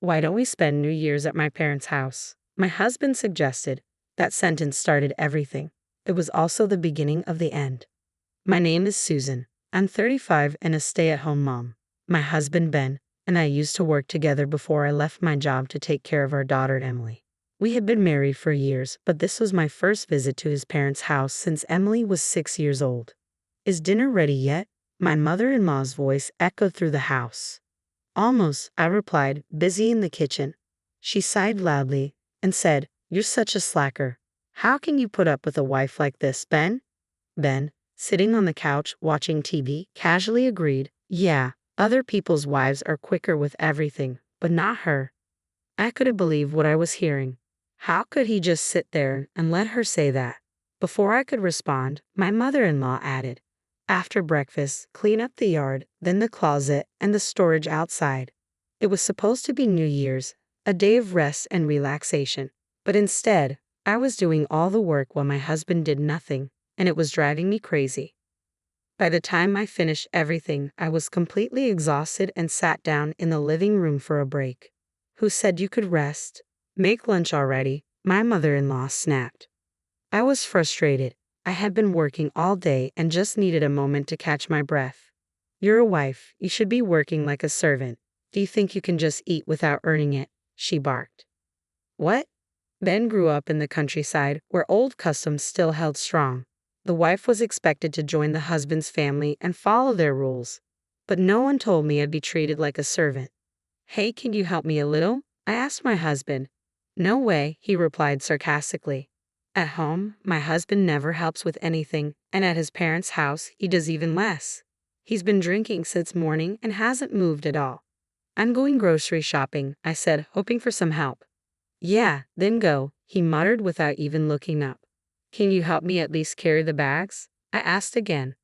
Why don't we spend New Year's at my parents' house? My husband suggested. That sentence started everything. It was also the beginning of the end. My name is Susan. I'm 35 and a stay-at-home mom. My husband Ben and I used to work together before I left my job to take care of our daughter Emily. We had been married for years, but this was my first visit to his parents' house since Emily was 6 years old. Is dinner ready yet? My mother-in-law's voice echoed through the house. Almost, I replied, busy in the kitchen. She sighed loudly and said, "You're such a slacker. How can you put up with a wife like this, Ben?" Ben, sitting on the couch watching TV, casually agreed, "Yeah, other people's wives are quicker with everything, but not her." I couldn't believe what I was hearing. How could he just sit there and let her say that? Before I could respond, my mother-in-law added, "After breakfast, clean up the yard, then the closet and the storage outside." It was supposed to be New Year's, a day of rest and relaxation. But instead, I was doing all the work while my husband did nothing, and it was driving me crazy. By the time I finished everything, I was completely exhausted and sat down in the living room for a break. "Who said you could rest? Make lunch already," my mother-in-law snapped. I was frustrated. I had been working all day and just needed a moment to catch my breath. "You're a wife. You should be working like a servant. Do you think you can just eat without earning it?" she barked. What? Ben grew up in the countryside where old customs still held strong. The wife was expected to join the husband's family and follow their rules. But no one told me I'd be treated like a servant. "Hey, can you help me a little?" I asked my husband. "No way," he replied sarcastically. At home, my husband never helps with anything, and at his parents' house, he does even less. He's been drinking since morning and hasn't moved at all. "I'm going grocery shopping," I said, hoping for some help. "Yeah, then go," he muttered without even looking up. "Can you help me at least carry the bags?" I asked again.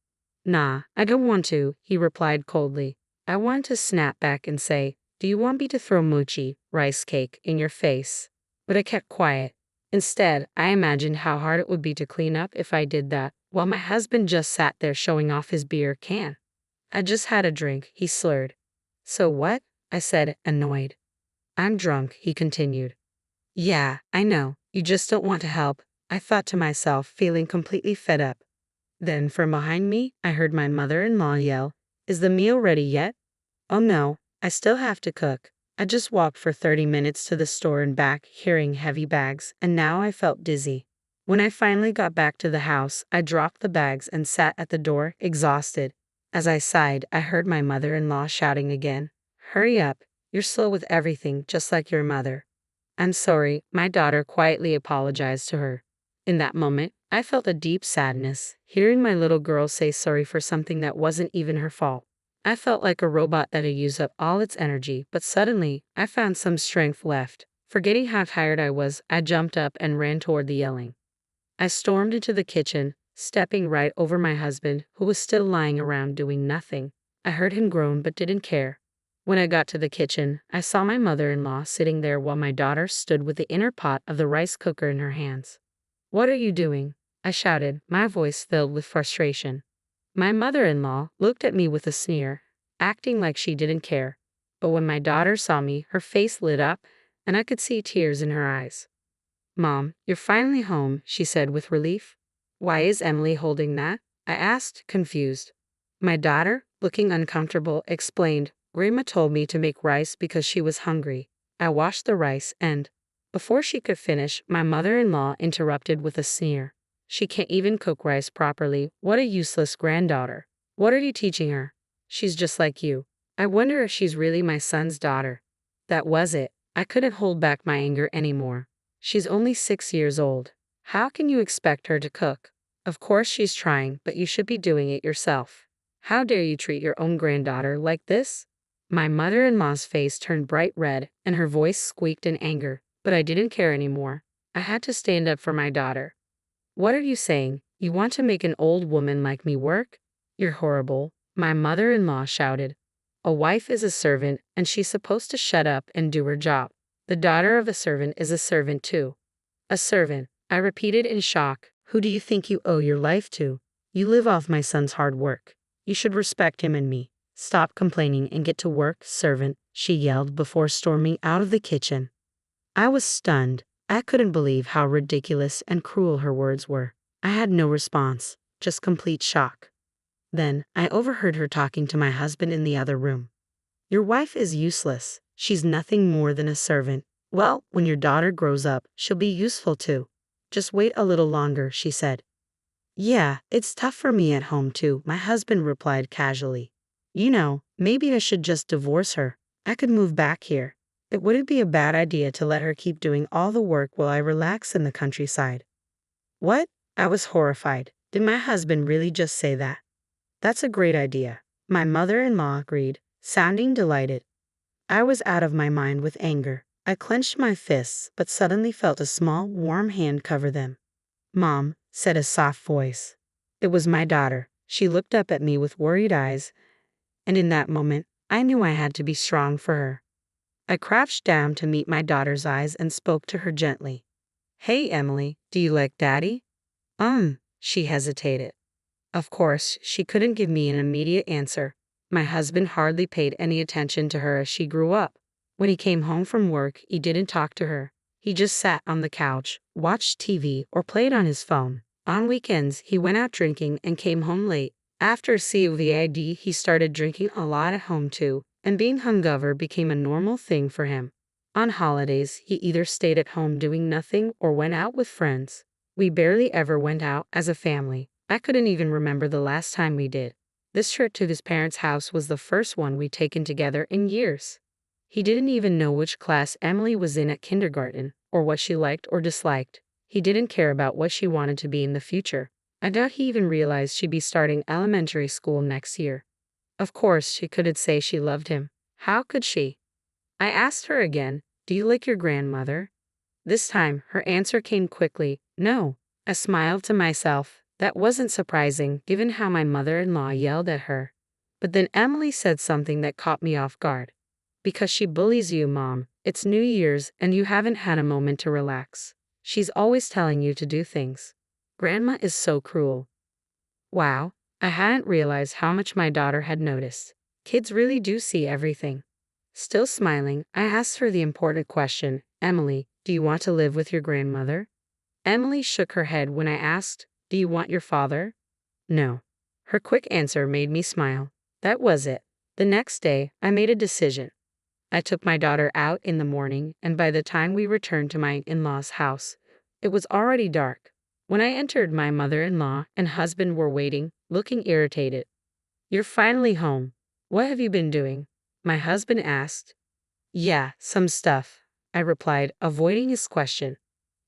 "Nah, I don't want to," he replied coldly. I wanted to snap back and say, "Do you want me to throw mochi, rice cake, in your face?" But I kept quiet. Instead, I imagined how hard it would be to clean up if I did that, while my husband just sat there showing off his beer can. "I just had a drink," he slurred. "So what?" I said, annoyed. "I'm drunk," he continued. "Yeah, I know, you just don't want to help," I thought to myself, feeling completely fed up. Then from behind me, I heard my mother-in-law yell, "Is the meal ready yet?" "Oh no, I still have to cook." I just walked for 30 minutes to the store and back, carrying heavy bags, and now I felt dizzy. When I finally got back to the house, I dropped the bags and sat at the door, exhausted. As I sighed, I heard my mother-in-law shouting again, "Hurry up, you're slow with everything, just like your mother." "I'm sorry," my daughter quietly apologized to her. In that moment, I felt a deep sadness, hearing my little girl say sorry for something that wasn't even her fault. I felt like a robot that had used up all its energy, but suddenly, I found some strength left. Forgetting how tired I was, I jumped up and ran toward the yelling. I stormed into the kitchen, stepping right over my husband, who was still lying around doing nothing. I heard him groan but didn't care. When I got to the kitchen, I saw my mother-in-law sitting there while my daughter stood with the inner pot of the rice cooker in her hands. "What are you doing?" I shouted, my voice filled with frustration. My mother-in-law looked at me with a sneer, acting like she didn't care. But when my daughter saw me, her face lit up, and I could see tears in her eyes. "Mom, you're finally home," she said with relief. "Why is Emily holding that?" I asked, confused. My daughter, looking uncomfortable, explained, "Grandma told me to make rice because she was hungry." I washed the rice and, before she could finish, my mother-in-law interrupted with a sneer. "She can't even cook rice properly. What a useless granddaughter. What are you teaching her? She's just like you." I wonder if she's really my son's daughter. That was it. I couldn't hold back my anger anymore. She's only 6 years old. How can you expect her to cook? Of course she's trying, but you should be doing it yourself. How dare you treat your own granddaughter like this? My mother-in-law's face turned bright red, and her voice squeaked in anger, but I didn't care anymore. I had to stand up for my daughter. "What are you saying? You want to make an old woman like me work? You're horrible," my mother-in-law shouted. "A wife is a servant, and she's supposed to shut up and do her job. The daughter of a servant is a servant too." "A servant," I repeated in shock. "Who do you think you owe your life to? You live off my son's hard work. You should respect him and me. Stop complaining and get to work, servant," she yelled before storming out of the kitchen. I was stunned. I couldn't believe how ridiculous and cruel her words were. I had no response, just complete shock. Then, I overheard her talking to my husband in the other room. Your wife is useless. She's nothing more than a servant. Well, when your daughter grows up, she'll be useful too. Just wait a little longer, she said. Yeah, it's tough for me at home too, my husband replied casually. You know, maybe I should just divorce her. I could move back here. It wouldn't be a bad idea to let her keep doing all the work while I relax in the countryside. What? I was horrified. Did my husband really just say that? That's a great idea. My mother-in-law agreed, sounding delighted. I was out of my mind with anger. I clenched my fists, but suddenly felt a small, warm hand cover them. Mom, said a soft voice. It was my daughter. She looked up at me with worried eyes, and in that moment, I knew I had to be strong for her. I crouched down to meet my daughter's eyes and spoke to her gently. Hey, Emily, do you like Daddy? She hesitated. Of course, she couldn't give me an immediate answer. My husband hardly paid any attention to her as she grew up. When he came home from work, he didn't talk to her. He just sat on the couch, watched TV, or played on his phone. On weekends, he went out drinking and came home late. After COVID, he started drinking a lot at home too, and being hungover became a normal thing for him. On holidays, he either stayed at home doing nothing or went out with friends. We barely ever went out as a family. I couldn't even remember the last time we did. This trip to his parents' house was the first one we'd taken together in years. He didn't even know which class Emily was in at kindergarten, or what she liked or disliked. He didn't care about what she wanted to be in the future. I doubt he even realized she'd be starting elementary school next year. Of course, she couldn't say she loved him. How could she? I asked her again, do you like your grandmother? This time, her answer came quickly, no. I smiled to myself. That wasn't surprising, given how my mother-in-law yelled at her. But then Emily said something that caught me off guard. Because she bullies you, Mom. It's New Year's, and you haven't had a moment to relax. She's always telling you to do things. Grandma is so cruel. Wow, I hadn't realized how much my daughter had noticed. Kids really do see everything. Still smiling, I asked her the important question, Emily, do you want to live with your grandmother? Emily shook her head when I asked, do you want your father? No. Her quick answer made me smile. That was it. The next day, I made a decision. I took my daughter out in the morning, and by the time we returned to my in-laws' house, it was already dark. When I entered, my mother-in-law and husband were waiting, looking irritated. You're finally home. What have you been doing? My husband asked. Yeah, some stuff, I replied, avoiding his question.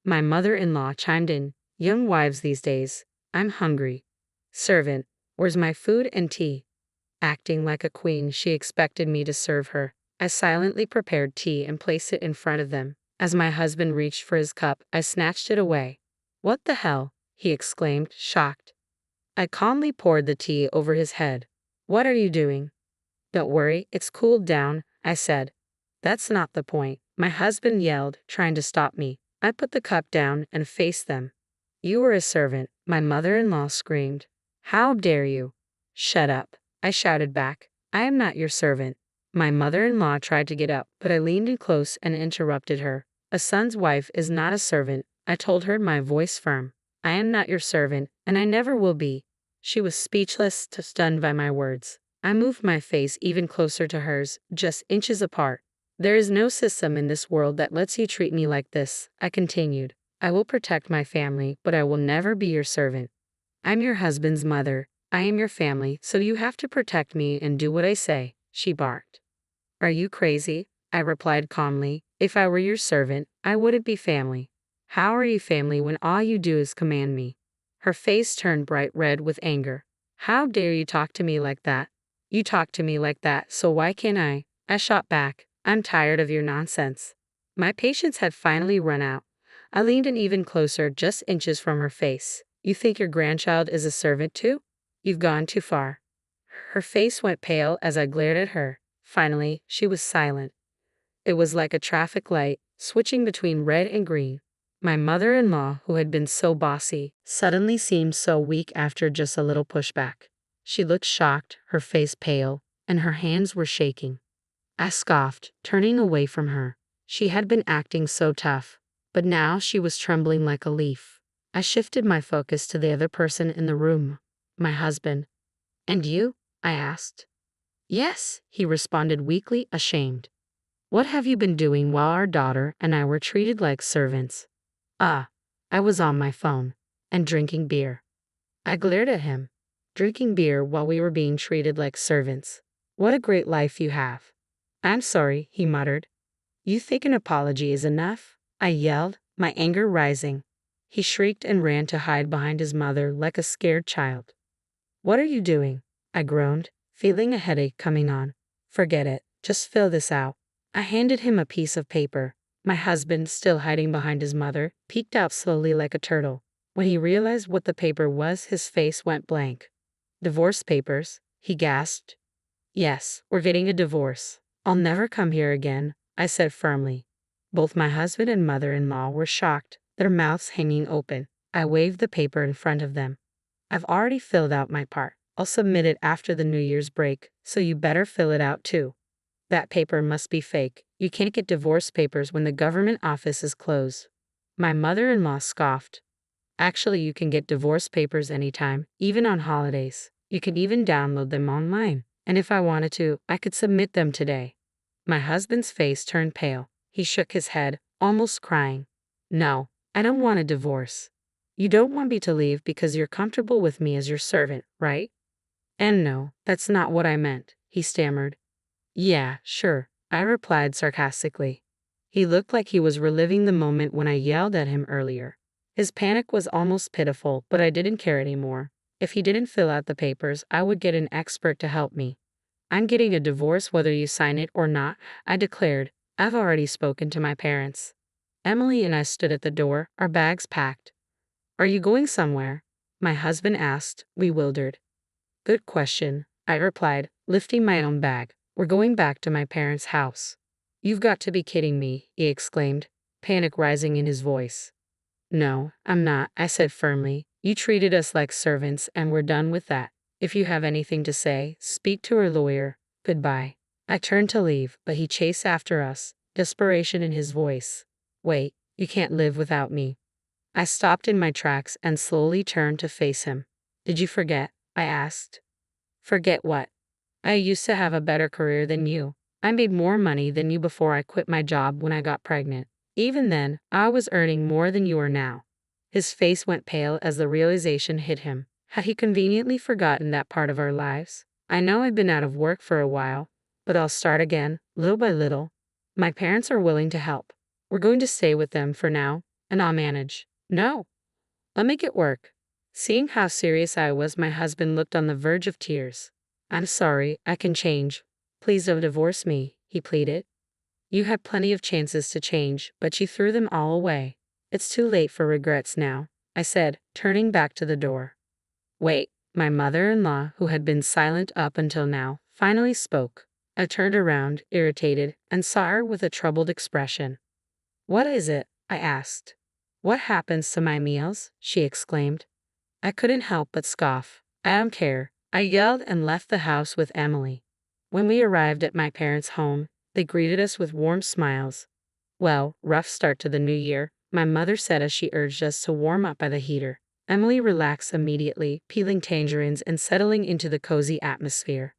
My mother-in-law chimed in. Young wives these days. I'm hungry. Servant, where's my food and tea? Acting like a queen, she expected me to serve her. I silently prepared tea and placed it in front of them. As my husband reached for his cup, I snatched it away. What the hell? He exclaimed, shocked. I calmly poured the tea over his head. What are you doing? Don't worry, it's cooled down, I said. That's not the point, my husband yelled, trying to stop me. I put the cup down and faced them. You were a servant, my mother-in-law screamed. How dare you? Shut up, I shouted back. I am not your servant. My mother-in-law tried to get up, but I leaned in close and interrupted her. A son's wife is not a servant, I told her, my voice firm. I am not your servant, and I never will be. She was speechless, stunned by my words. I moved my face even closer to hers, just inches apart. There is no system in this world that lets you treat me like this, I continued. I will protect my family, but I will never be your servant. I'm your husband's mother. I am your family, so you have to protect me and do what I say, she barked. Are you crazy? I replied calmly. If I were your servant, I wouldn't be family. How are you family when all you do is command me? Her face turned bright red with anger. How dare you talk to me like that? You talk to me like that, so why can't I? I shot back. I'm tired of your nonsense. My patience had finally run out. I leaned in even closer, just inches from her face. You think your grandchild is a servant too? You've gone too far. Her face went pale as I glared at her. Finally, she was silent. It was like a traffic light, switching between red and green. My mother-in-law, who had been so bossy, suddenly seemed so weak after just a little pushback. She looked shocked, her face pale, and her hands were shaking. I scoffed, turning away from her. She had been acting so tough, but now she was trembling like a leaf. I shifted my focus to the other person in the room, my husband. "And you?" I asked. "Yes," he responded weakly, ashamed. "What have you been doing while our daughter and I were treated like servants?" I was on my phone and drinking beer. I glared at him. Drinking beer while we were being treated like servants. What a great life you have. "I'm sorry," he muttered. "You think an apology is enough?" I yelled, my anger rising. He shrieked and ran to hide behind his mother like a scared child. "What are you doing?" I groaned, feeling a headache coming on. "Forget it. Just fill this out." I handed him a piece of paper. My husband, still hiding behind his mother, peeked out slowly like a turtle. When he realized what the paper was, his face went blank. "Divorce papers?" he gasped. "Yes, we're getting a divorce. I'll never come here again," I said firmly. Both my husband and mother-in-law were shocked, their mouths hanging open. I waved the paper in front of them. "I've already filled out my part. I'll submit it after the New Year's break, so you better fill it out too." "That paper must be fake. You can't get divorce papers when the government office is closed." My mother-in-law scoffed. "Actually, you can get divorce papers anytime, even on holidays. You can even download them online. And if I wanted to, I could submit them today." My husband's face turned pale. He shook his head, almost crying. "No, I don't want a divorce. You don't want me to leave because you're comfortable with me as your servant, right?" "And no, that's not what I meant," he stammered. "Yeah, sure," I replied sarcastically. He looked like he was reliving the moment when I yelled at him earlier. His panic was almost pitiful, but I didn't care anymore. If he didn't fill out the papers, I would get an expert to help me. "I'm getting a divorce whether you sign it or not," I declared. "I've already spoken to my parents." Emily and I stood at the door, our bags packed. "Are you going somewhere?" my husband asked, bewildered. "Good question," I replied, lifting my own bag. "We're going back to my parents' house." "You've got to be kidding me," he exclaimed, panic rising in his voice. "No, I'm not," I said firmly. "You treated us like servants and we're done with that. If you have anything to say, speak to a lawyer. Goodbye." I turned to leave, but he chased after us, desperation in his voice. "Wait, you can't live without me." I stopped in my tracks and slowly turned to face him. "Did you forget?" I asked. "Forget what?" "I used to have a better career than you. I made more money than you before I quit my job when I got pregnant. Even then, I was earning more than you are now." His face went pale as the realization hit him. Had he conveniently forgotten that part of our lives? "I know I've been out of work for a while, but I'll start again, little by little. My parents are willing to help. We're going to stay with them for now, and I'll manage." "No, I'll make it work." Seeing how serious I was, my husband looked on the verge of tears. "I'm sorry, I can change. Please don't divorce me," he pleaded. "You had plenty of chances to change, but you threw them all away. It's too late for regrets now," I said, turning back to the door. "Wait," my mother-in-law, who had been silent up until now, finally spoke. I turned around, irritated, and saw her with a troubled expression. "What is it?" I asked. "What happens to my meals?" she exclaimed. I couldn't help but scoff. "I don't care." I yelled and left the house with Emily. When we arrived at my parents' home, they greeted us with warm smiles. "Well, rough start to the new year," my mother said as she urged us to warm up by the heater. Emily relaxed immediately, peeling tangerines and settling into the cozy atmosphere.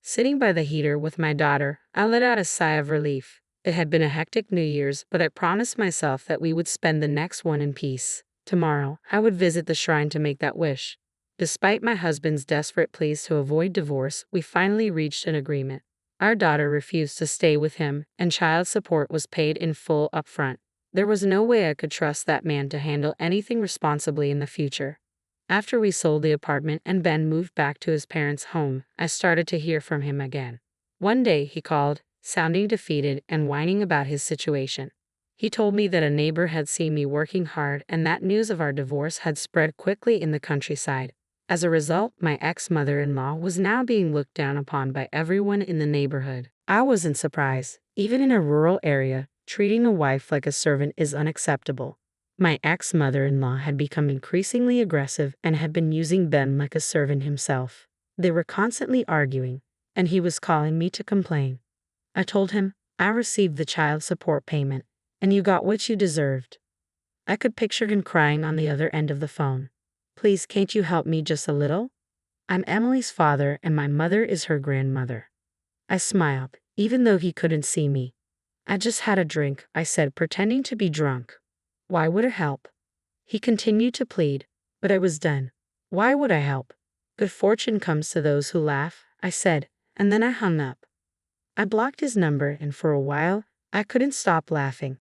Sitting by the heater with my daughter, I let out a sigh of relief. It had been a hectic New Year's, but I promised myself that we would spend the next one in peace. Tomorrow, I would visit the shrine to make that wish. Despite my husband's desperate pleas to avoid divorce, we finally reached an agreement. Our daughter refused to stay with him, and child support was paid in full upfront. There was no way I could trust that man to handle anything responsibly in the future. After we sold the apartment and Ben moved back to his parents' home, I started to hear from him again. One day he called, sounding defeated and whining about his situation. He told me that a neighbor had seen me working hard and that news of our divorce had spread quickly in the countryside. As a result, my ex-mother-in-law was now being looked down upon by everyone in the neighborhood. I wasn't surprised. Even in a rural area, treating a wife like a servant is unacceptable. My ex-mother-in-law had become increasingly aggressive and had been using Ben like a servant himself. They were constantly arguing, and he was calling me to complain. I told him, I received the child support payment, and you got what you deserved. I could picture him crying on the other end of the phone. Please, can't you help me just a little? I'm Emily's father, and my mother is her grandmother. I smiled, even though he couldn't see me. I just had a drink, I said, pretending to be drunk. Why would it help? He continued to plead, but I was done. Why would I help? Good fortune comes to those who laugh, I said, and then I hung up. I blocked his number, and for a while, I couldn't stop laughing.